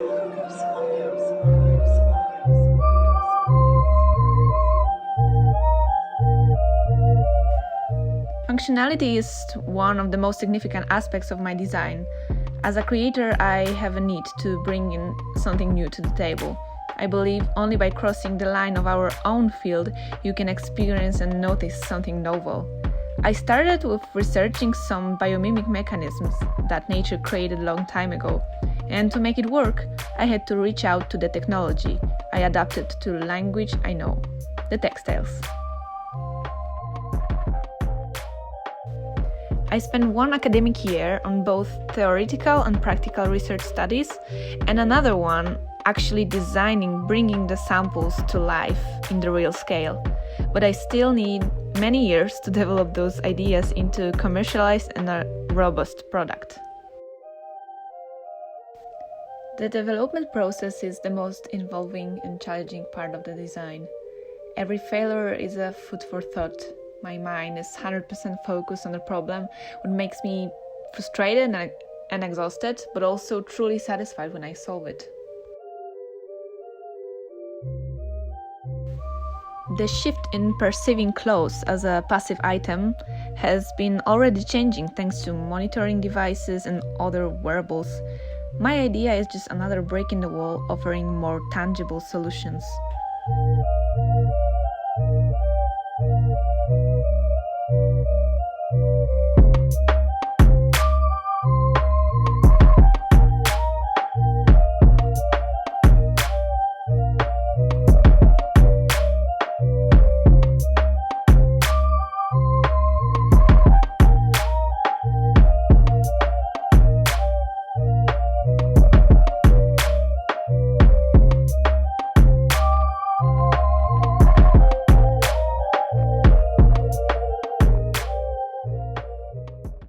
Functionality is one of the most significant aspects of my design. As a creator, I have a need to bring in something new to the table. I believe only by crossing the line of our own field you can experience and notice something novel. I started with researching some biomimic mechanisms that nature created a long time ago, and to make it work, I had to reach out to the technology I adapted to language I know, the textiles. I spent one academic year on both theoretical and practical research studies, and another one actually designing, bringing the samples to life in the real scale. But I still need many years to develop those ideas into commercialized and a robust product. The development process is the most involving and challenging part of the design. Every failure is a food for thought. My mind is 100% focused on the problem, what makes me frustrated and exhausted, but also truly satisfied when I solve it. The shift in perceiving clothes as a passive item has been already changing thanks to monitoring devices and other wearables. My idea is just another break in the wall, offering more tangible solutions.